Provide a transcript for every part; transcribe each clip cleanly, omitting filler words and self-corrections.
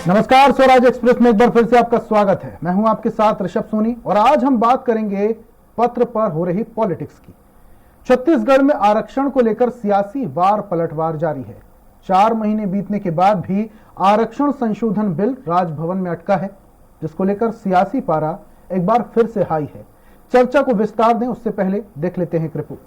नमस्कार, स्वराज एक्सप्रेस में एक बार फिर से आपका स्वागत है। मैं हूं आपके साथ ऋषभ सोनी और आज हम बात करेंगे पत्र पर हो रही पॉलिटिक्स की। छत्तीसगढ़ में आरक्षण को लेकर सियासी वार पलटवार जारी है। 4 महीने बीतने के बाद भी आरक्षण संशोधन बिल राजभवन में अटका है, जिसको लेकर सियासी पारा एक बार फिर से हाई है। चर्चा को विस्तार दें उससे पहले देख लेते हैं एक रिपोर्ट।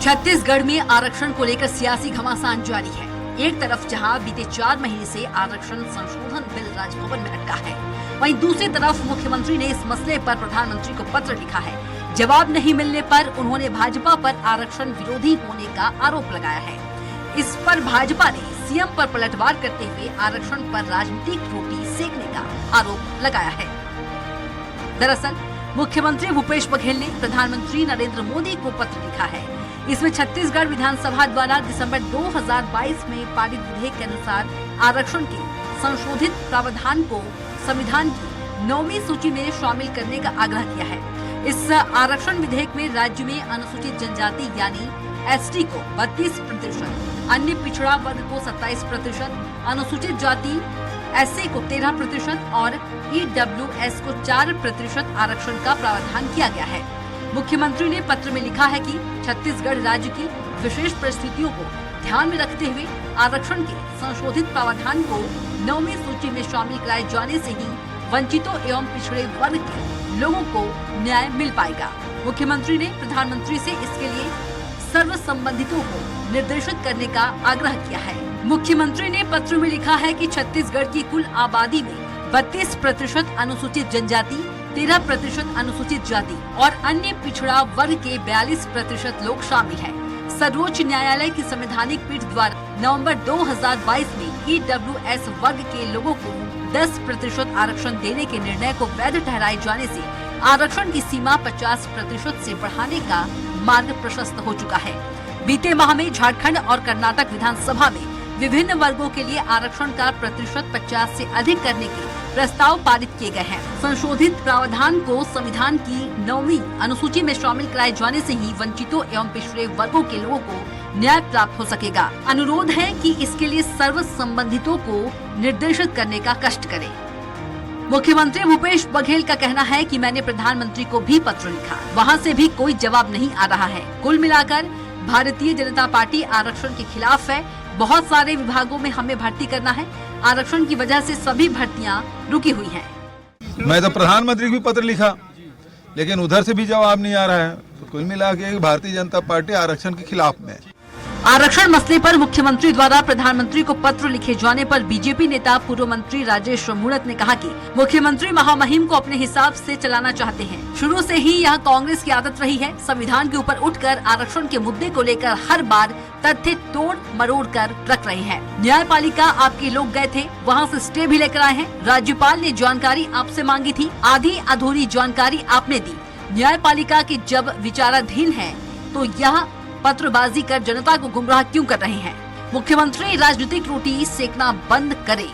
छत्तीसगढ़ में आरक्षण को लेकर सियासी घमासान जारी है। एक तरफ जहां बीते 4 महीने से आरक्षण संशोधन बिल राजभवन में अटका है, वहीं दूसरी तरफ मुख्यमंत्री ने इस मसले पर प्रधानमंत्री को पत्र लिखा है। जवाब नहीं मिलने पर उन्होंने भाजपा पर आरक्षण विरोधी होने का आरोप लगाया है। इस पर भाजपा ने सीएम पर पलटवार करते हुए आरक्षण पर राजनीतिक रोटी सेकने का आरोप लगाया है। दरअसल मुख्यमंत्री भूपेश बघेल ने प्रधानमंत्री नरेंद्र मोदी को पत्र लिखा है। इसमें छत्तीसगढ़ विधानसभा द्वारा दिसंबर 2022 में पारित विधेयक के अनुसार आरक्षण के संशोधित प्रावधान को संविधान की 9वीं सूची में शामिल करने का आग्रह किया है। इस आरक्षण विधेयक में राज्य में अनुसूचित जनजाति यानी एसटी को 32%, अन्य पिछड़ा वर्ग को 27%, अनुसूचित जाति एससी को 13% और ईडब्ल्यूएस को 4% आरक्षण का प्रावधान किया गया है। मुख्यमंत्री ने पत्र में लिखा है कि छत्तीसगढ़ राज्य की विशेष परिस्थितियों को ध्यान में रखते हुए आरक्षण के संशोधित प्रावधान को 9वीं सूची में शामिल कराए जाने से ही वंचितों एवं पिछड़े वर्ग के लोगों को न्याय मिल पाएगा। मुख्यमंत्री ने प्रधानमंत्री से इसके लिए सर्व संबंधितों को निर्देशित करने का आग्रह किया है। मुख्यमंत्री ने पत्र में लिखा है कि छत्तीसगढ़ की कुल आबादी में 32% अनुसूचित जनजाति, 13% अनुसूचित जाति और अन्य पिछड़ा वर्ग के 42% लोग शामिल हैं। सर्वोच्च न्यायालय की संवैधानिक पीठ द्वारा नवंबर 2022 में ईडब्ल्यूएस वर्ग के लोगों को 10% आरक्षण देने के निर्णय को वैध ठहराए जाने से आरक्षण की सीमा 50% से बढ़ाने का मार्ग प्रशस्त हो चुका है। बीते माह में झारखंड और कर्नाटक विधानसभा में विभिन्न वर्गों के लिए आरक्षण का प्रतिशत 50 से अधिक करने के प्रस्ताव पारित किए गए हैं। संशोधित प्रावधान को संविधान की 9वीं अनुसूची में शामिल कराए जाने से ही वंचितों एवं पिछड़े वर्गों के लोगों को न्याय प्राप्त हो सकेगा। अनुरोध है कि इसके लिए सर्व संबंधितों को निर्देशित करने का कष्ट करें। मुख्यमंत्री भूपेश बघेल का कहना है कि मैंने प्रधानमंत्री को भी पत्र लिखा, वहां से भी कोई जवाब नहीं आ रहा है। कुल मिलाकर भारतीय जनता पार्टी आरक्षण के खिलाफ है। बहुत सारे विभागों में हमें भर्ती करना है। आरक्षण की वजह से सभी भर्तियां रुकी हुई हैं। मैं तो प्रधानमंत्री को भी पत्र लिखा, लेकिन उधर से भी जवाब नहीं आ रहा है। तो कुल मिला के भारतीय जनता पार्टी आरक्षण के खिलाफ में। आरक्षण मसले पर मुख्यमंत्री द्वारा प्रधानमंत्री को पत्र लिखे जाने पर बीजेपी नेता पूर्व मंत्री राजेश मूणत ने कहा कि मुख्यमंत्री महामहिम को अपने हिसाब से चलाना चाहते हैं। शुरू से ही यह कांग्रेस की आदत रही है। संविधान के ऊपर उठकर आरक्षण के मुद्दे को लेकर हर बार तथ्य तोड़ मरोड़ कर रख रहे हैं। न्यायपालिका आपके लोग गए थे, वहाँ से स्टे भी लेकर आए हैं। राज्यपाल ने जानकारी आपसे मांगी थी, आधी अधूरी जानकारी आपने दी। न्यायपालिका की जब विचाराधीन है तो यह पत्रबाजी कर जनता को गुमराह क्यों कर रहे हैं? मुख्यमंत्री राजनीतिक रोटी सेकना बंद करे।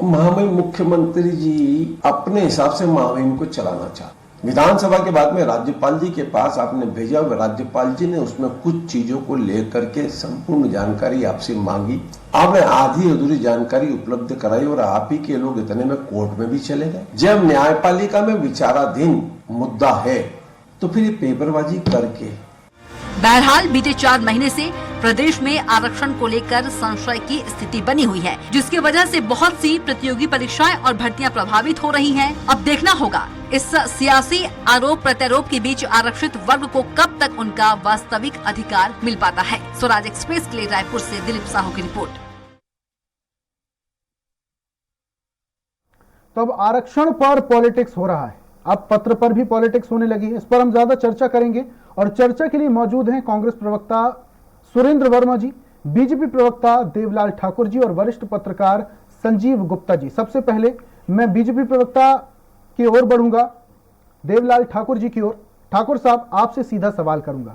महामहिम मुख्यमंत्री जी अपने हिसाब से महामहिम को चलाना चाहते। विधानसभा के बाद में राज्यपाल जी के पास आपने भेजा, राज्यपाल जी ने उसमें कुछ चीजों को लेकर के संपूर्ण जानकारी आपसे मांगी। आपने आधी अधूरी जानकारी उपलब्ध कराई और आप ही के लोग इतने में कोर्ट में भी चले गए। जब न्यायपालिका में विचाराधीन मुद्दा है तो फिर ये पेपरबाजी करके। बहरहाल बीते 4 महीने से प्रदेश में आरक्षण को लेकर संशय की स्थिति बनी हुई है, जिसकी वजह से बहुत सी प्रतियोगी परीक्षाएं और भर्तियां प्रभावित हो रही हैं। अब देखना होगा इस सियासी आरोप प्रत्यारोप के बीच आरक्षित वर्ग को कब तक उनका वास्तविक अधिकार मिल पाता है। स्वराज एक्सप्रेस के लिए रायपुर से दिलीप साहू की रिपोर्ट। तो अब आरक्षण पर पॉलिटिक्स हो रहा है, अब पत्र पर भी पॉलिटिक्स होने लगी है। इस पर हम ज्यादा चर्चा करेंगे और चर्चा के लिए मौजूद हैं कांग्रेस प्रवक्ता सुरेंद्र वर्मा जी, बीजेपी प्रवक्ता देवलाल ठाकुर जी और वरिष्ठ पत्रकार संजीव गुप्ता जी। सबसे पहले मैं बीजेपी प्रवक्ता की ओर बढ़ूंगा, देवलाल ठाकुर जी की ओर। ठाकुर साहब, आपसे सीधा सवाल करूंगा।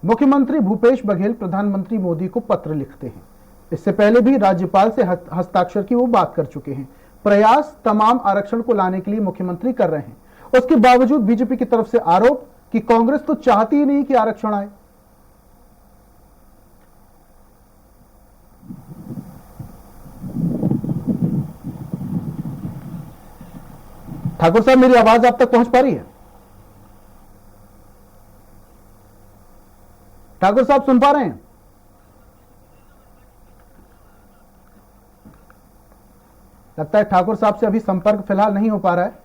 मुख्यमंत्री भूपेश बघेल प्रधानमंत्री मोदी को पत्र लिखते हैं, इससे पहले भी राज्यपाल से हस्ताक्षर की वो बात कर चुके हैं। प्रयास तमाम आरक्षण को लाने के लिए मुख्यमंत्री कर रहे हैं। उसके बावजूद बीजेपी की तरफ से आरोप कि कांग्रेस तो चाहती ही नहीं कि आरक्षण आए। ठाकुर साहब, मेरी आवाज आप तक पहुंच पा रही है? ठाकुर साहब सुन पा रहे हैं? लगता है ठाकुर साहब से अभी संपर्क फिलहाल नहीं हो पा रहा है।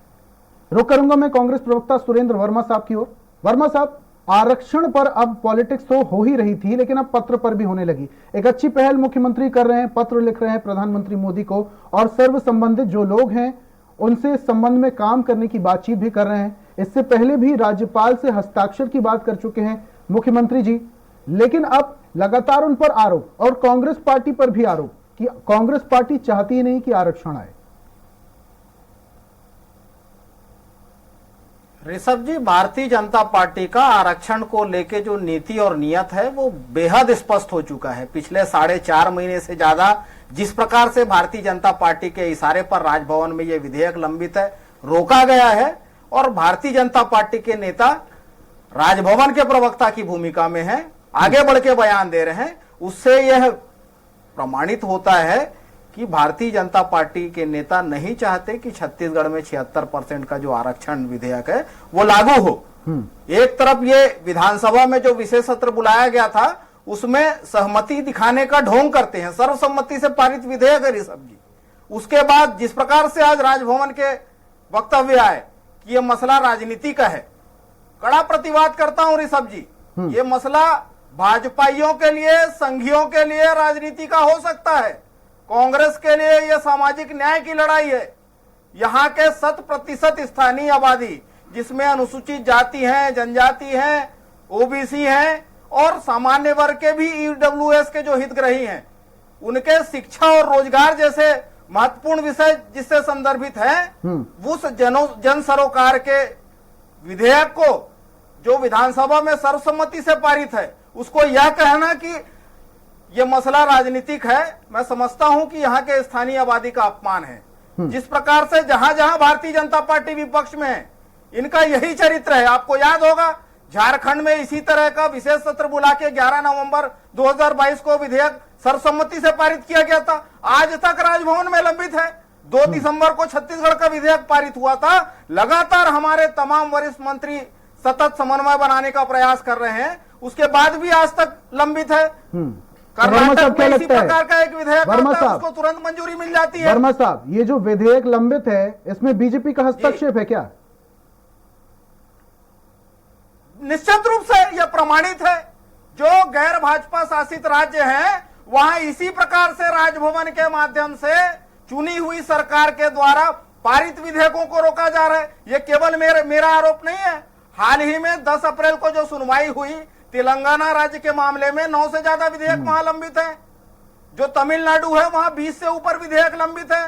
रुक करूंगा मैं कांग्रेस प्रवक्ता सुरेंद्र वर्मा साहब की ओर। वर्मा साहब, आरक्षण पर अब पॉलिटिक्स तो हो ही रही थी, लेकिन अब पत्र पर भी होने लगी। एक अच्छी पहल मुख्यमंत्री कर रहे हैं, पत्र लिख रहे हैं प्रधानमंत्री मोदी को और सर्व संबंधित जो लोग हैं उनसे इस संबंध में काम करने की बातचीत भी कर रहे हैं। इससे पहले भी राज्यपाल से हस्ताक्षर की बात कर चुके हैं मुख्यमंत्री जी, लेकिन अब लगातार उन पर आरोप और कांग्रेस पार्टी पर भी आरोप कि कांग्रेस पार्टी चाहती ही नहीं कि आरक्षण आए। ऋषभ जी, भारतीय जनता पार्टी का आरक्षण को लेके जो नीति और नियत है वो बेहद स्पष्ट हो चुका है। पिछले 4.5 महीने से ज्यादा जिस प्रकार से भारतीय जनता पार्टी के इशारे पर राजभवन में ये विधेयक लंबित है, रोका गया है और भारतीय जनता पार्टी के नेता राजभवन के प्रवक्ता की भूमिका में हैं, आगे बढ़ के बयान दे रहे हैं, उससे यह प्रमाणित होता है कि भारतीय जनता पार्टी के नेता नहीं चाहते कि छत्तीसगढ़ में 76% का जो आरक्षण विधेयक है वो लागू हो। एक तरफ ये विधानसभा में जो विशेष सत्र बुलाया गया था उसमें सहमति दिखाने का ढोंग करते हैं, सर्वसम्मति से पारित विधेयक है ऋषभ जी। उसके बाद जिस प्रकार से आज राजभवन के वक्तव्य आए कि ये मसला राजनीति का है, कड़ा प्रतिवाद करता हूं ऋषभ जी। ये मसला भाजपाइयों के लिए, संघियों के लिए राजनीति का हो सकता है, कांग्रेस के लिए यह सामाजिक न्याय की लड़ाई है। यहाँ के 100% स्थानीय आबादी जिसमें अनुसूचित जाति हैं, जनजाति हैं, ओबीसी हैं और सामान्य वर्ग के भी ईडब्ल्यूएस के जो हितग्राही हैं, उनके शिक्षा और रोजगार जैसे महत्वपूर्ण विषय जिससे संदर्भित हैं, उस जन सरोकार के विधेयक को जो विधानसभा में सर्वसम्मति से पारित है, उसको यह कहना कि यह मसला राजनीतिक है, मैं समझता हूं कि यहाँ के स्थानीय आबादी का अपमान है। जिस प्रकार से जहां जहां भारतीय जनता पार्टी विपक्ष में है, इनका यही चरित्र है। आपको याद होगा झारखंड में इसी तरह का विशेष सत्र बुला के 11 नवंबर 2022 को विधेयक सर्वसम्मति से पारित किया गया था, आज तक राजभवन में लंबित है। 2 दिसंबर को छत्तीसगढ़ का विधेयक पारित हुआ था। लगातार हमारे तमाम वरिष्ठ मंत्री सतत समन्वय बनाने का प्रयास कर रहे हैं, उसके बाद भी आज तक लंबित है। कर्नाटक में इसी प्रकार का एक विधेयक आता है, उसको तुरंत मंजूरी मिल जाती है। वर्मा साहब, ये जो विधेयक लंबित है इसमें बीजेपी का हस्तक्षेप है क्या? निश्चित रूप से यह प्रमाणित है। जो गैर भाजपा शासित राज्य हैं वहां इसी प्रकार से राजभवन के माध्यम से चुनी हुई सरकार के द्वारा पारित विधेयकों को रोका जा रहा है। यह केवल मेरा आरोप नहीं है। हाल ही में 10 अप्रैल को जो सुनवाई हुई तेलंगाना राज्य के मामले में 9 से ज्यादा विधेयक वहां लंबित है। जो तमिलनाडु है वहां 20 से ऊपर विधेयक लंबित है।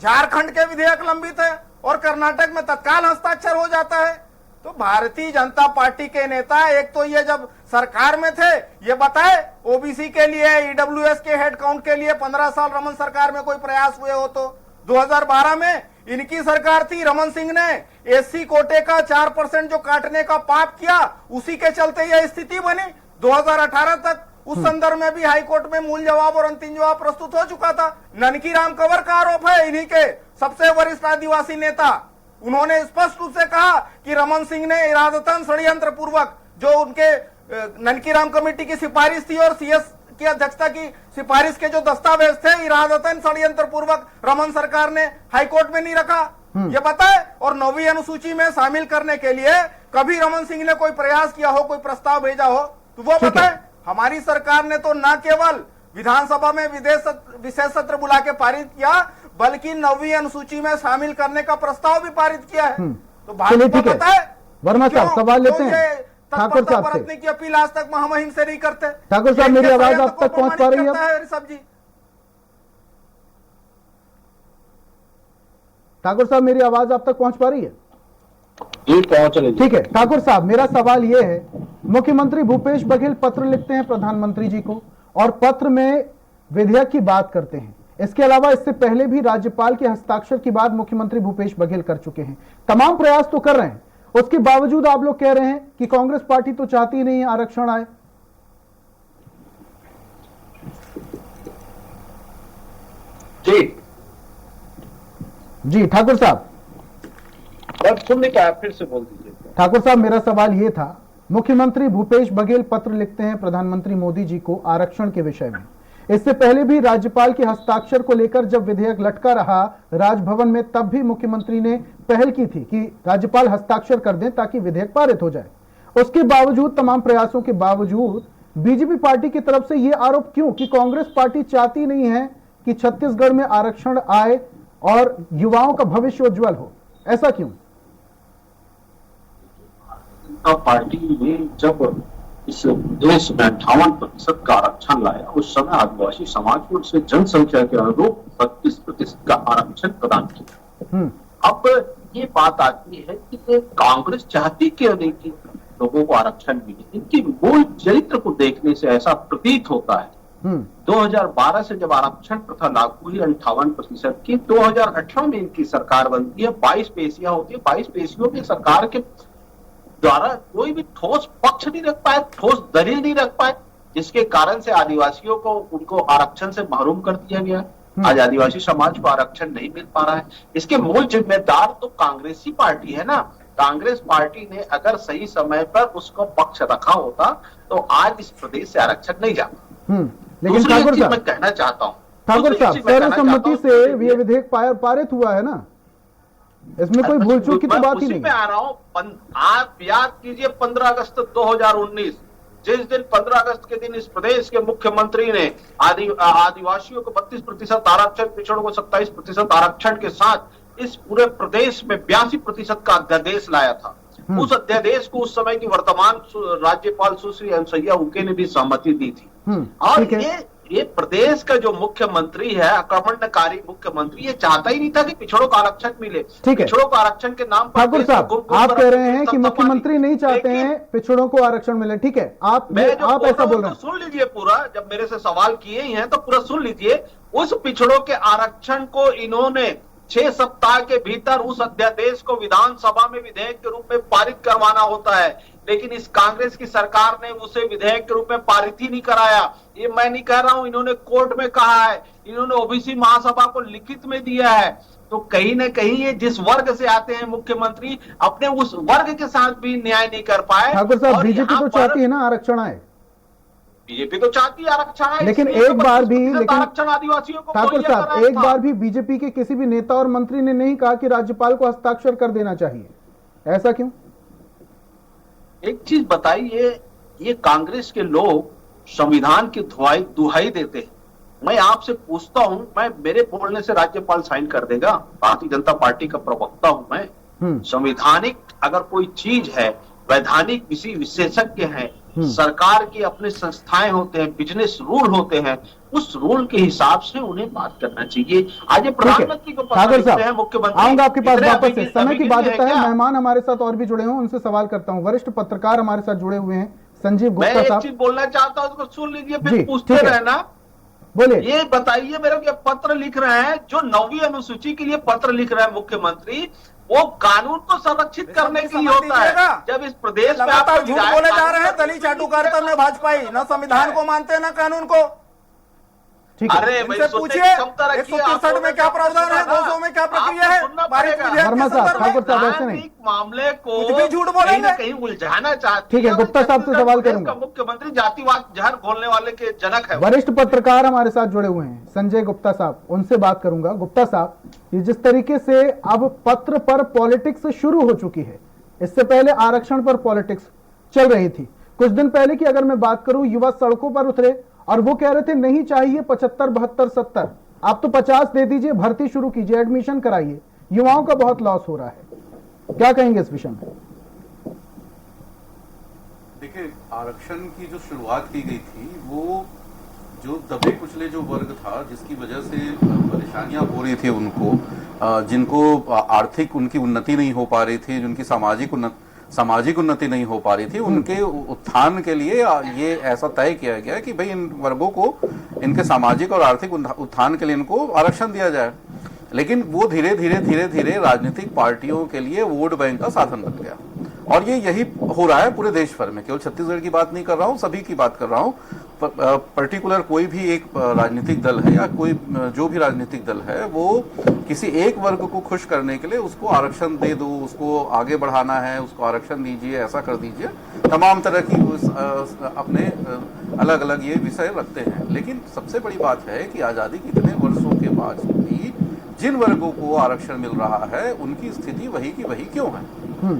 झारखंड के विधेयक लंबित है और कर्नाटक में तत्काल हस्ताक्षर हो जाता है। तो भारतीय जनता पार्टी के नेता एक तो ये जब सरकार में थे ये बताए ओबीसी के लिए, ईडब्ल्यूएस के हेड काउंट के लिए 15 साल रमन सरकार में कोई प्रयास हुए हो तो 2012 में इनकी सरकार थी, रमन सिंह ने एससी कोटे का 4% जो काटने का पाप किया, उसी के चलते यह स्थिति बनी। 2018 तक उस संदर्भ में भी हाईकोर्ट में मूल जवाब और अंतिम जवाब प्रस्तुत हो चुका था। ननकी राम कंवर का आरोप है, इन्हीं के सबसे वरिष्ठ आदिवासी नेता, उन्होंने स्पष्ट रूप से कहा कि रमन सिंह ने इरादतन षड्यंत्र पूर्वक जो उनके ननकी राम कमेटी की सिफारिश थी और सीएस की अध्यक्षता की सिफारिश के जो दस्तावेज थे, इरादतन षड्यंत्र पूर्वक रमन सरकार ने हाईकोर्ट में नहीं रखा, ये बताए। और 9वीं अनुसूची में शामिल करने के लिए कभी रमन सिंह ने कोई प्रयास किया हो, कोई प्रस्ताव भेजा हो तो वो बताए। हमारी सरकार ने तो न केवल विधानसभा में विशेष सत्र बुला के पारित किया, बल्कि 9वीं अनुसूची में शामिल करने का प्रस्ताव भी पारित किया है। तो भाजपा बताए वर्मा साहब सवाल लेते हैं ठाकुर साहब से। बरतने की अपील आज तक महामहिम से नहीं करते। ठाकुर साहब, मेरी आवाज आप तक पहुंच पा रही है? ऋषभ जी, ठाकुर साहब, मेरी आवाज आप तक पहुंच पा रही है? जी पहुंच रही। ठीक है ठाकुर साहब, मेरा सवाल यह है, मुख्यमंत्री भूपेश बघेल पत्र लिखते हैं प्रधानमंत्री जी को और पत्र में विधेयक की बात करते हैं। इसके अलावा इससे पहले भी राज्यपाल के हस्ताक्षर की बात मुख्यमंत्री भूपेश बघेल कर चुके हैं। तमाम प्रयास तो कर रहे हैं, उसके बावजूद आप लोग कह रहे हैं कि कांग्रेस पार्टी तो चाहती नहीं है आरक्षण आए। जी जी ठाकुर साहब। सर सुन नहीं पाया, फिर से बोल दीजिए। ठाकुर साहब, मेरा सवाल ये था, मुख्यमंत्री भूपेश बघेल पत्र लिखते हैं प्रधानमंत्री मोदी जी को आरक्षण के विषय में। इससे पहले भी राज्यपाल के हस्ताक्षर को लेकर जब विधेयक लटका रहा राजभवन में, तब भी मुख्यमंत्री ने पहल की थी कि राज्यपाल हस्ताक्षर कर दें ताकि विधेयक पारित हो जाए। उसके बावजूद, तमाम प्रयासों के बावजूद, बीजेपी पार्टी की तरफ से यह आरोप क्यों कि कांग्रेस पार्टी चाहती नहीं है कि छत्तीसगढ़ में आरक्षण आए और युवाओं का भविष्य उज्जवल हो? ऐसा क्यों? पार्टी ने जब इस देश में 58% का आरक्षण लाया, उस समय आदिवासी समाज को उससे जनसंख्या के अनुरूप 32% का आरक्षण प्रदान किया। अब ये बात आती है कि कांग्रेस चाहती क्यों नहीं कि लोगों को आरक्षण मिले। इनकी मूल चरित्र को देखने से ऐसा प्रतीत होता है। 2012 से जब आरक्षण प्रथा लागू हुई 58% की, 2018 में इनकी सरकार बनती है, 22 पेशियां होती है। 22 पेशियों की सरकार के द्वारा कोई भी ठोस पक्ष नहीं रख पाए, ठोस दलील नहीं रख पाए, जिसके कारण से आदिवासियों को उनको आरक्षण से महरूम कर दिया गया। आज आदिवासी समाज को आरक्षण नहीं मिल पा रहा है। इसके मूल जिम्मेदार तो कांग्रेसी पार्टी है ना। कांग्रेस पार्टी ने अगर सही समय पर उसको पक्ष रखा होता तो आज इस प्रदेश से आरक्षण नहीं जाता। लेकिन ठाकुर साहब, मैं कहना चाहता हूँ, ठाकुर साहब, सर्वसम्मति से ये विधेयक पारित हुआ है ना, इसमें कोई भूल चूक की तो बात ही नहीं। मैं आ रहा हूँ, आप याद कीजिए 15 अगस्त 2019, जिस दिन 15 अगस्त के दिन इस प्रदेश के मुख्यमंत्री ने आदिवासियों को 32% आरक्षण, पिछड़ों को 27% आरक्षण के साथ इस पूरे प्रदेश में 82% का अध्यादेश लाया था। उस अध्यादेश को उस समय की वर्तमान राज्यपाल सुश्री अनुसुईया उइके ने भी सहमति दी थी। और ये प्रदेश का जो मुख्यमंत्री है, आक्रमणकारी मुख्यमंत्री, ये चाहता ही नहीं था कि पिछड़ों को आरक्षण मिले। पिछड़ों को आरक्षण के नाम पर ठाकुर साहब, आप कह रहे हैं कि मुख्यमंत्री नहीं चाहते हैं पिछड़ों को आरक्षण मिले। ठीक है, आप ऐसा बोल रहे हैं, सुन लीजिए पूरा। जब मेरे से सवाल किए ही हैं तो पूरा सुन लीजिए। उस पिछड़ों के आरक्षण को इन्होंने 6 सप्ताह के भीतर उस अध्यादेश को विधानसभा में विधेयक के रूप में पारित करवाना होता है, लेकिन इस कांग्रेस की सरकार ने उसे विधेयक के रूप में पारित ही नहीं कराया। ये मैं नहीं कह रहा हूं, इन्होंने कोर्ट में कहा है, इन्होंने ओबीसी महासभा को लिखित में दिया है। तो कहीं ना कहीं ये जिस वर्ग से आते हैं मुख्यमंत्री, अपने उस वर्ग के साथ भी न्याय नहीं कर पाए। ठाकुर साहब, बीजेपी तो चाहती है ना आरक्षण आए, बीजेपी तो चाहती है आरक्षण आए, लेकिन एक बार भी, आरक्षण आदिवासियों को, ठाकुर साहब, एक बार भी बीजेपी के किसी भी नेता और मंत्री ने नहीं कहा कि राज्यपाल को हस्ताक्षर कर देना चाहिए। ऐसा क्यों? एक चीज बताइए, ये कांग्रेस के लोग संविधान की दुहाई देते हैं। मैं आपसे पूछता हूं, मेरे बोलने से राज्यपाल साइन कर देगा? भारतीय जनता पार्टी का प्रवक्ता हूं मैं। संवैधानिक अगर कोई चीज है, वैधानिक किसी विशेषज्ञ हैं, सरकार की अपने संस्थाएं होते हैं, बिजनेस रूल होते हैं, उस रूल के हिसाब से उन्हें बात करना चाहिए। आज ये प्रधानमंत्री को पता लिखते हैं, मुख्यमंत्री। आऊंगा आपके पास वापस से, समय की बाध्यता है। मेहमान हमारे साथ और भी जुड़े हों, उनसे सवाल करता हूं। वरिष्ठ पत्रकार हमारे साथ जुड़े हुए हैं, संजीव गुप्ता साहब। मैं एक चीज बोलना चाहता हूं, उसको सुन लीजिए, फिर पूछते रहना। बोलिए। ये बताइए मेरे को, पत्र लिख रहे हैं, जो 9वीं अनुसूची के लिए पत्र लिख रहे हैं मुख्यमंत्री, वो कानून को संरक्षित करने के लिए होता है। जब इस प्रदेश में आप झूठ बोले जा रहे हैं, दलित चाटुकारिता में भाजपाई न संविधान को मानते हैं न कानून को। अरे इनसे पूछिए 163 में क्या प्रावधान है, 200 में क्या प्रक्रिया है। मामले को कुछ भी झूठ बोलेंगे, कहीं उलझाना चाहते। ठीक है, गुप्ता साहब से सवाल करूंगा। मुख्यमंत्री जातिवाद जहर घोलने वाले के जनक है। वरिष्ठ पत्रकार हमारे साथ जुड़े हुए हैं, संजय गुप्ता साहब, उनसे बात करूंगा। गुप्ता साहब, ये जिस तरीके से अब पत्र पर पॉलिटिक्स शुरू हो चुकी है, इससे पहले आरक्षण पर पॉलिटिक्स चल रही थी। कुछ दिन पहले की अगर मैं बात करूं, युवा सड़कों पर उतरे और वो कह रहे थे नहीं चाहिए 75, 72, 70, आप तो 50 दे दीजिए, भर्ती शुरू कीजिए, एडमिशन कराइए, युवाओं का बहुत लॉस हो रहा है। क्या कहेंगे इस विषय में? देखिए, आरक्षण की जो शुरुआत की गई थी, वो जो दबे कुचले जो वर्ग था, जिसकी वजह से परेशानियां हो रही थी उनको, जिनको आर्थिक उनकी उन्नति नहीं हो पा रही थी, जिनकी सामाजिक उन्नति नहीं हो पा रही थी, उनके उत्थान के लिए ये ऐसा तय किया गया कि भाई इन वर्गों को इनके सामाजिक और आर्थिक उत्थान के लिए इनको आरक्षण दिया जाए। लेकिन वो धीरे धीरे राजनीतिक पार्टियों के लिए वोट बैंक का साधन बन गया। और ये यही हो रहा है पूरे देश भर में, केवल छत्तीसगढ़ की बात नहीं कर रहा हूँ, सभी की बात कर रहा हूँ। पर्टिकुलर कोई भी एक राजनीतिक दल है या कोई जो भी राजनीतिक दल है वो किसी एक वर्ग को खुश करने के लिए उसको आरक्षण दे दो, उसको आगे बढ़ाना है, उसको आरक्षण दीजिए, ऐसा कर दीजिए, तमाम तरह की अपने अलग अलग ये विषय रखते हैं। लेकिन सबसे बड़ी बात है कि आजादी के इतने वर्षों के बाद भी जिन वर्गों को आरक्षण मिल रहा है उनकी स्थिति वही की वही क्यों है।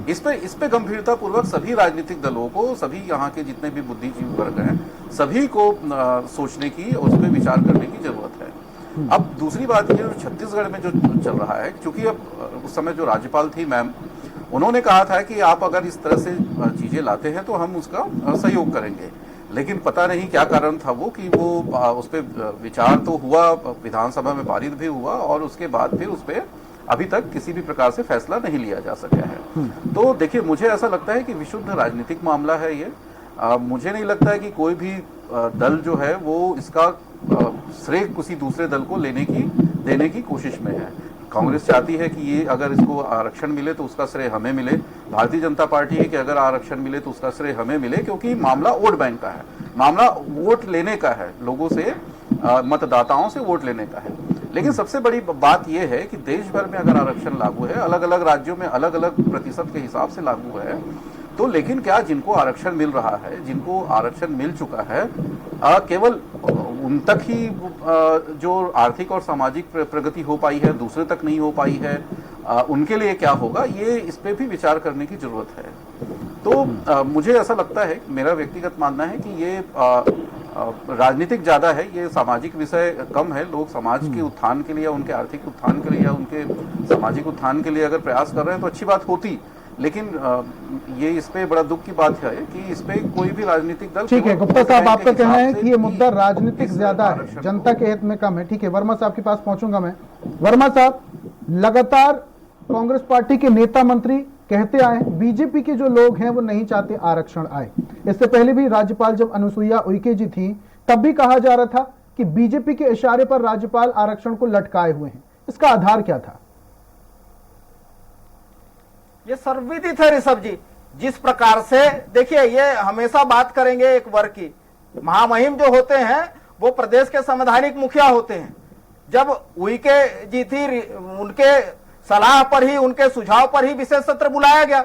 इस पे गंभीरता पूर्वक सभी राजनीतिक दलों को, सभी यहाँ के जितने भी बुद्धिजीवी वर्ग हैं, सभी को सोचने की, उस पर विचार करने की जरूरत है। अब दूसरी बात ये जो छत्तीसगढ़ में जो चल रहा है, क्योंकि अब उस समय जो राज्यपाल थी मैम, उन्होंने कहा था कि आप अगर इस तरह से चीजें लाते हैं तो हम उसका सहयोग करेंगे। लेकिन पता नहीं क्या कारण था वो कि वो उस पर विचार तो हुआ, विधानसभा में पारित भी हुआ और उसके बाद फिर उस पर अभी तक किसी भी प्रकार से फैसला नहीं लिया जा सका है। तो देखिए, मुझे ऐसा लगता है कि विशुद्ध राजनीतिक मामला है ये। मुझे नहीं लगता है कि कोई भी दल जो है वो इसका श्रेय किसी दूसरे दल को देने की कोशिश में है। कांग्रेस चाहती है कि ये अगर इसको आरक्षण मिले तो उसका श्रेय हमें मिले, भारतीय जनता पार्टी है कि अगर आरक्षण मिले तो उसका श्रेय हमें मिले, क्योंकि मामला वोट बैंक का है, मामला वोट लेने का है, लोगों से मतदाताओं से वोट लेने का है। लेकिन सबसे बड़ी बात यह है कि देश भर में अगर आरक्षण लागू है, अलग अलग राज्यों में अलग अलग प्रतिशत के हिसाब से लागू है, तो लेकिन क्या जिनको आरक्षण मिल रहा है, जिनको आरक्षण मिल चुका है, केवल उन तक ही जो आर्थिक और सामाजिक प्रगति हो पाई है, दूसरे तक नहीं हो पाई है, उनके लिए क्या होगा, ये इस पे भी विचार करने की जरूरत है। तो मुझे ऐसा लगता है, मेरा व्यक्तिगत मानना है कि ये राजनीतिक ज्यादा है, ये सामाजिक विषय कम है। लोग समाज के उत्थान के लिए, उनके आर्थिक उत्थान के लिए या उनके सामाजिक उत्थान के लिए अगर प्रयास कर रहे हैं तो अच्छी बात होती, लेकिन ये इस पे बड़ा दुख की बात है कि इस पे कोई भी राजनीतिक दल। ठीक है गुप्ता साहब, आपका कहना है कि ये मुद्दा राजनीतिक ज्यादा है, जनता के हित में कम है। ठीक है, वर्मा साहब के पास पहुंचूंगा मैं। वर्मा साहब, लगातार कांग्रेस पार्टी के नेता मंत्री कहते आए, बीजेपी के जो लोग हैं वो नहीं चाहते आरक्षण आए। इससे पहले भी राज्यपाल जब अनुसुईया उइके जी थी, तब भी कहा जा रहा था कि बीजेपी के इशारे पर राज्यपाल आरक्षण को लटकाए हुए हैं। इसका आधार क्या था? ये सर्वविदित है ऋषभ जी, जिस प्रकार से देखिए, ये हमेशा बात करेंगे एक वर्ग की। महामहिम जो होते हैं वो प्रदेश के संवैधानिक मुखिया होते हैं। जब उइके जी थी, उनके सलाह पर ही, उनके सुझाव पर ही विशेष सत्र बुलाया गया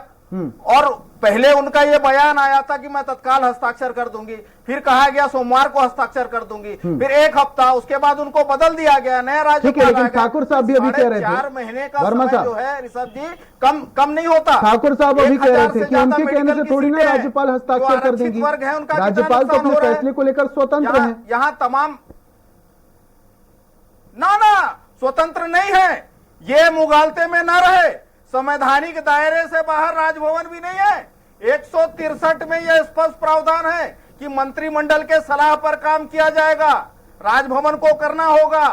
और पहले उनका ये बयान आया था कि मैं तत्काल हस्ताक्षर कर दूंगी, फिर कहा गया सोमवार को हस्ताक्षर कर दूंगी, फिर एक हफ्ता, उसके बाद उनको बदल दिया गया, नया राज्यपाल। लेकिन ठाकुर साहब भी अभी कह रहे थे, 4 महीने का समय जो है ऋषभ जी कम नहीं होता। ठाकुर साहब अभी कह रहे थे कि उनके कहने से थोड़ी ना राज्यपाल हस्ताक्षर कर देंगी, राज्यपाल तो अपने फैसले को लेकर स्वतंत्र है। यहाँ तमाम ना स्वतंत्र नहीं है, ये मुगालते में न रहे, संवैधानिक दायरे से बाहर राजभवन भी नहीं है। 163 में यह स्पष्ट प्रावधान है कि मंत्रिमंडल के सलाह पर काम किया जाएगा, राजभवन को करना होगा।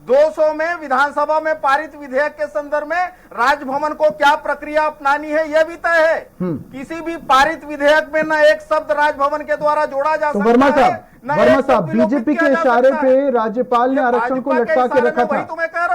200 में विधानसभा में पारित विधेयक के संदर्भ में राजभवन को क्या प्रक्रिया अपनानी है यह भी तय है। किसी भी पारित विधेयक में न एक शब्द राजभवन के द्वारा जोड़ा जा सकता है। वर्मा साहब, बीजेपी के इशारे पे राज्यपाल ने आरक्षण को लटका के रखा था,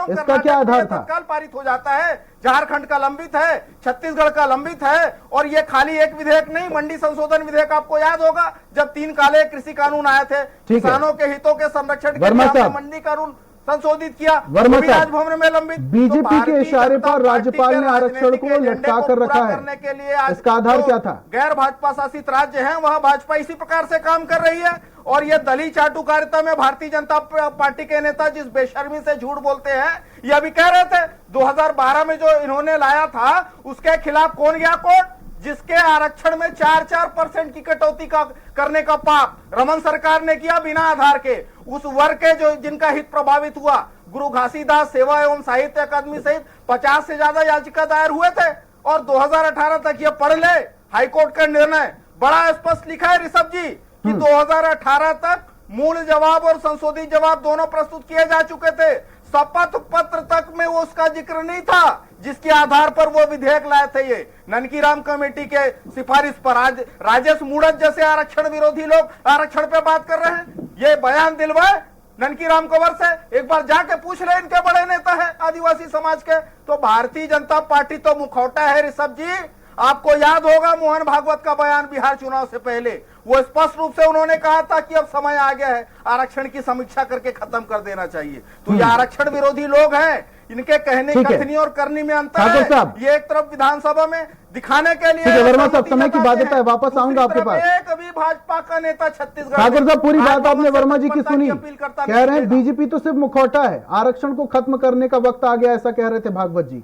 इसका क्या आधार था? तत्काल पारित हो जाता है। झारखंड का लंबित है, छत्तीसगढ़ का लंबित है, और ये खाली एक विधेयक नहीं, मंडी संशोधन विधेयक आपको याद होगा, जब 3 काले कृषि कानून आए थे, किसानों के हितों के संरक्षण के लिए मंडी कानून संशोधित किया, राजभवन में लंबित। बीजेपी के इशारे पर राज्यपाल ने आरक्षण को लटका कर रखा है, करने के लिए इसका आधार क्या था? गैर भाजपा शासित राज्य हैं, वहां भाजपा इसी प्रकार से काम कर रही है। और ये दलीय चाटुकारिता में भारतीय जनता पार्टी के नेता जिस बेशर्मी से झूठ बोलते हैं, ये अभी कह रहे थे 2012 में जो इन्होंने लाया था उसके खिलाफ कौन गया कोर्ट, जिसके आरक्षण में 4% की कटौती करने का पाप रमन सरकार ने किया बिना आधार के। उस वर्ग के जो जिनका हित प्रभावित हुआ, गुरु घासीदास सेवा एवं साहित्य अकादमी सहित 50 से ज्यादा याचिका दायर हुए थे, और 2018 तक ये पढ़ ले, हाईकोर्ट का निर्णय बड़ा स्पष्ट लिखा है ऋषभ जी कि 2018 तक मूल जवाब और संशोधित जवाब दोनों प्रस्तुत किए जा चुके थे। शपथ पत्र तक में वो उसका जिक्र नहीं था जिसके आधार पर वो विधेयक लाए थे। ये ननकीराम कमेटी के सिफारिश पर आज राजेश मूड़त जैसे आरक्षण विरोधी लोग आरक्षण पे बात कर रहे हैं। ये बयान दिलवाए ननकीराम कंवर से, एक बार जाके पूछ ले, इनके बड़े नेता है आदिवासी समाज के। तो भारतीय जनता पार्टी तो मुखौटा है ऋषभ जी, आपको याद होगा मोहन भागवत का बयान बिहार चुनाव से पहले, वो स्पष्ट रूप से उन्होंने कहा था कि अब समय आ गया है, आरक्षण की समीक्षा करके खत्म कर देना चाहिए। तो ये आरक्षण विरोधी लोग हैं, इनके कहने कथनी और करनी में अंतर है। ये एक तरफ विधानसभा में दिखाने के लिए, वर्मा साहब समय की बात है, वापस आऊंगा आपके पास। कभी भाजपा का नेता छत्तीसगढ़ ठाकुर साहब पूरी बात आपने वर्मा जी की सुनी, कह रहे हैं बीजेपी तो सिर्फ मुखौटा है, आरक्षण को खत्म करने का वक्त आ गया, ऐसा कह रहे थे भागवत जी।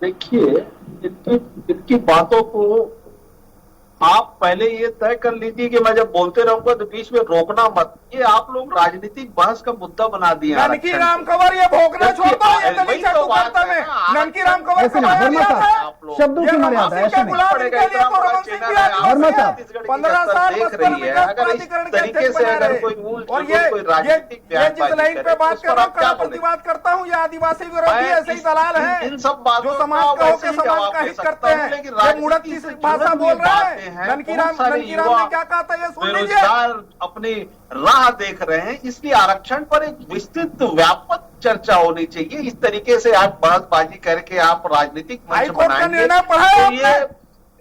देखिए, इनकी बातों को आप पहले ये तय कर लीजिए कि मैं जब बोलते रहूंगा तो बीच में रोकना मत। ये आप लोग राजनीतिक बहस का मुद्दा बना दिए। ननकी राम कंवर ये भोगना छोड़ता है, ये दलित चटुकारिता में ननकी राम कंवर का बयान याद है, शब्दों की मर्यादा ऐसे नहीं। वर्मा साहब 15 साल देख रही है, अगर इस तरीके से अगर कोई मूल कोई राजनीतिक जिस लाइन पे बात कर रहा हूँ, कड़ा प्रतिवाद करता हूँ, ये आदिवासी विरोधी ऐसे ही दलाल है इन सब बातों जो समाज का होकर समाज का हित करते हैं। ये मूढ़त की भाषा बोल रहा है। ननकी राम ने क्या कहा था, ये सुन लीजिए। बेरोजगार अपनी राह देख रहे हैं, इसलिए आरक्षण पर एक विस्तृत व्यापक चर्चा होनी चाहिए। इस तरीके से आप बहसबाजी करके आप राजनीतिक मंच बनाएंगे तो ये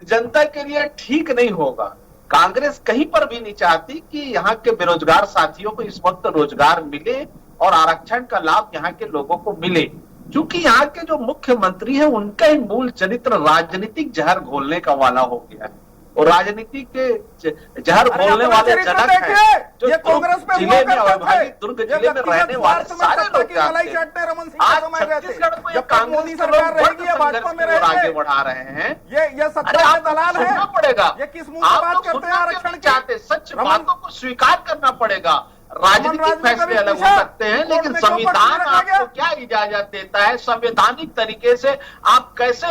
जनता के लिए ठीक नहीं होगा। कांग्रेस कहीं पर भी नहीं चाहती कि यहाँ के बेरोजगार साथियों को इस वक्त रोजगार मिले और आरक्षण का लाभ यहाँ के लोगों को मिले, क्योंकि यहाँ के जो मुख्यमंत्री हैं उनका ही मूल चरित्र राजनीतिक जहर घोलने का वाला हो गया है। और राजनीति के जहर बोलने वाले जनक हैं जो जिले में अविभाजित दुर्ग जिले में रहने वाले सारे लोग आज छत्तीसगढ़ को कांग्रेस सरकार रहेगी या भाजपा में आगे बढ़ा रहे हैं। ये सत्ता में दलाल है, सुनना पड़ेगा। ये किस मुंह से बात करते हैं आरक्षण चाहते, सच बातों को स्वीकार करना पड़ेगा। राजनीतिक फैसले अलग हो सकते हैं, लेकिन संविधान आपको क्या इजाजत देता है, संवैधानिक तरीके से आप कैसे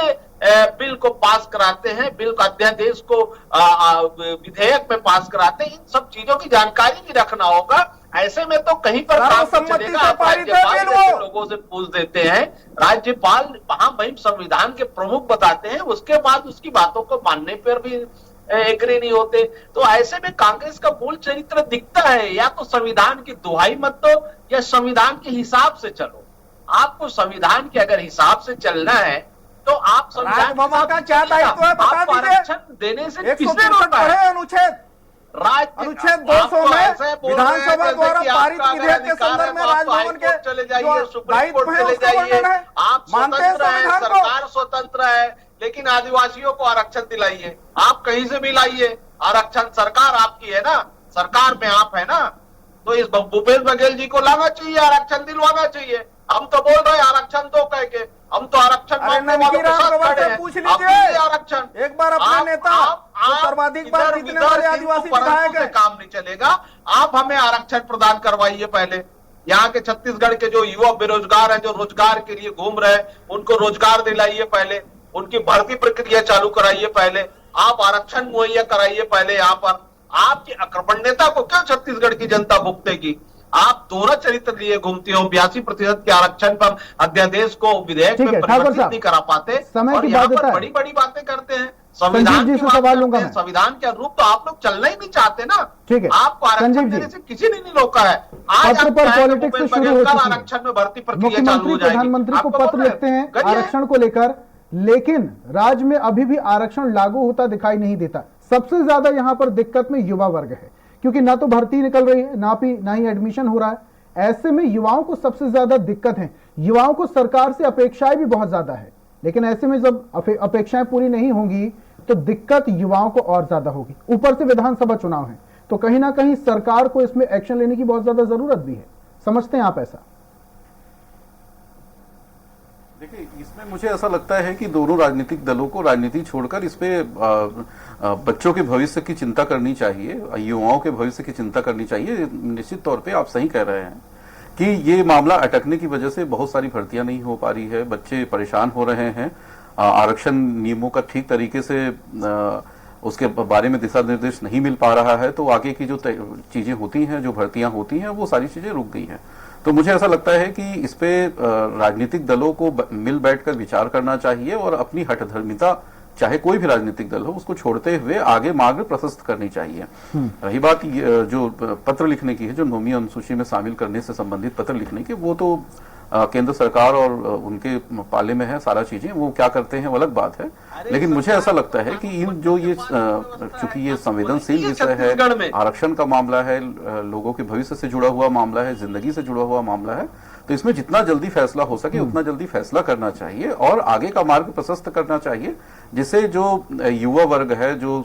बिल को पास कराते हैं, बिल का अध्यादेश को विधेयक में पास कराते हैं, इन सब चीजों की जानकारी भी रखना होगा। ऐसे में तो कहीं पर काम चलेगा। आप राज्यपाल जैसे लोगों से पूछ देते हैं, राज्यपाल वहां वही संविधान के प्रमुख बताते हैं, उसके बाद उसकी बातों को मानने पर भी एग्री नहीं होते। तो ऐसे में कांग्रेस का मूल चरित्र दिखता है, या तो संविधान की दुहाई मत दो या संविधान के हिसाब से चलो। आपको संविधान के अगर हिसाब से चलना है तो आप संविधान का क्या दायित्व है बता दीजिए। आरक्षण देने से किसने रोका है? अनुच्छेद 200 में विधानसभा द्वारा पारित विधेयक के संदर्भ में राजभवन के चले जाइए, सुप्रीम कोर्ट चले जाइए। आप स्वतंत्र हैं, सरकार स्वतंत्र है, लेकिन आदिवासियों को आरक्षण दिलाइए। आप कहीं से भी लाइए आरक्षण, सरकार आपकी है ना, सरकार में आप है ना। तो इस भूपेश बघेल जी को लाना चाहिए, आरक्षण दिलवाना चाहिए। हम तो बोल रहे हैं आरक्षण दो कह के, हम तो आरक्षण मांगने वालों के साथ खड़े हैं। पूछ लीजिए आरक्षण एक बार अपने नेता सर्वाधिक बार जीतने वाले आदिवासी विधायक हैं। काम नहीं चलेगा। आप हमें आरक्षण प्रदान करवाइए पहले। यहाँ के छत्तीसगढ़ के जो युवा बेरोजगार हैं, जो रोजगार के लिए घूम रहे हैं, उनको रोजगार दिलाइए पहले, उनकी भर्ती प्रक्रिया चालू कराइए पहले, आप आरक्षण मुहैया कराइए पहले। यहाँ पर आपकी अक्रमण्यता को क्यों छत्तीसगढ़ की जनता भुगतेगी? आप दोनों चरित्र लिए घूमते हो, 82% के आरक्षण पर अध्यादेश को विधेयक में परिवर्तित नहीं करा पाते और यहाँ पर बड़ी बड़ी बातें करते हैं। संविधान की बात करते हैं, संविधान के अनुरूप तो आप लोग चलना ही नहीं चाहते ना। ठीक है, आपको आरक्षण देने से किसी ने नहीं रोका है। आज आरक्षण में भर्ती प्रक्रिया चालू हो जाएगी। प्रधानमंत्री को पत्र लिखते हैं आरक्षण को लेकर, लेकिन राज्य में अभी भी आरक्षण लागू होता दिखाई नहीं देता। सबसे ज्यादा यहाँ पर दिक्कत में युवा वर्ग है, क्योंकि ना तो भर्ती निकल रही है, ना ही एडमिशन हो रहा है। ऐसे में युवाओं को सबसे ज्यादा दिक्कत है। युवाओं को सरकार से अपेक्षाएं भी बहुत ज्यादा है, लेकिन ऐसे में जब अपेक्षाएं पूरी नहीं होंगी तो दिक्कत युवाओं को और ज्यादा होगी। ऊपर से विधानसभा चुनाव है, तो कहीं ना कहीं सरकार को इसमें एक्शन लेने की बहुत ज्यादा जरूरत भी है। समझते हैं आप ऐसा? देखिए, इसमें मुझे ऐसा लगता है कि दोनों राजनीतिक दलों को राजनीति छोड़कर इस पे बच्चों के भविष्य की चिंता करनी चाहिए, युवाओं के भविष्य की चिंता करनी चाहिए। निश्चित तौर पे आप सही कह रहे हैं कि ये मामला अटकने की वजह से बहुत सारी भर्तियां नहीं हो पा रही है, बच्चे परेशान हो रहे हैं। आरक्षण नियमों का ठीक तरीके से उसके बारे में दिशा निर्देश नहीं मिल पा रहा है, तो आगे की जो चीजें होती हैं, जो भर्तियां होती हैं, वो सारी चीजें रुक गई हैं। तो मुझे ऐसा लगता है कि इस पे राजनीतिक दलों को मिल बैठकर विचार करना चाहिए और अपनी हठधर्मिता, चाहे कोई भी राजनीतिक दल हो, उसको छोड़ते हुए आगे मार्ग प्रशस्त करनी चाहिए। रही बात जो पत्र लिखने की है, जो नौवीं अनुसूची में शामिल करने से संबंधित पत्र लिखने की, वो तो केंद्र सरकार और उनके पाले में है सारा चीजें, वो क्या करते हैं वो अलग बात है। लेकिन मुझे ऐसा लगता है कि इन जो ये चूंकि ये संवेदनशील विषय है, आरक्षण का मामला है, लोगों के भविष्य से जुड़ा हुआ मामला है, जिंदगी से जुड़ा हुआ मामला है, तो इसमें जितना जल्दी फैसला हो सके उतना जल्दी फैसला करना चाहिए और आगे का मार्ग प्रशस्त करना चाहिए, जिससे जो युवा वर्ग है, जो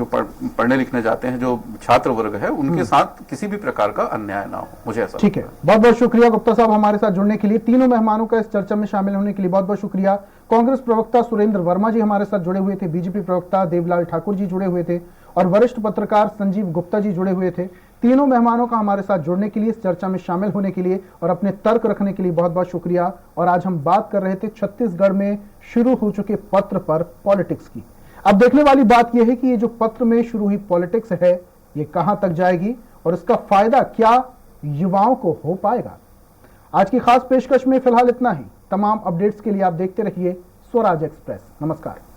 पढ़ने लिखने जाते हैं, जो छात्र वर्ग है, उनके साथ किसी भी प्रकार का अन्याय ना हो। मुझे ऐसा ठीक है। बहुत बहुत शुक्रिया गुप्ता साहब हमारे साथ जुड़ने के लिए, तीनों मेहमानों का इस चर्चा में शामिल होने के लिए बहुत बहुत शुक्रिया। कांग्रेस प्रवक्ता सुरेंद्र वर्मा जी हमारे साथ जुड़े हुए थे, बीजेपी प्रवक्ता देवलाल ठाकुर जी जुड़े हुए थे और वरिष्ठ पत्रकार संजीव गुप्ता जी जुड़े हुए थे। तीनों मेहमानों का हमारे साथ जुड़ने के लिए, इस चर्चा में शामिल होने के लिए और अपने तर्क रखने के लिए बहुत बहुत शुक्रिया। और आज हम बात कर रहे थे छत्तीसगढ़ में शुरू हो चुके पत्र पर पॉलिटिक्स की। अब देखने वाली बात यह है कि ये जो पत्र में शुरू हुई पॉलिटिक्स है, ये कहां तक जाएगी और इसका फायदा क्या युवाओं को हो पाएगा। आज की खास पेशकश में फिलहाल इतना ही। तमाम अपडेट्स के लिए आप देखते रहिए स्वराज एक्सप्रेस। नमस्कार।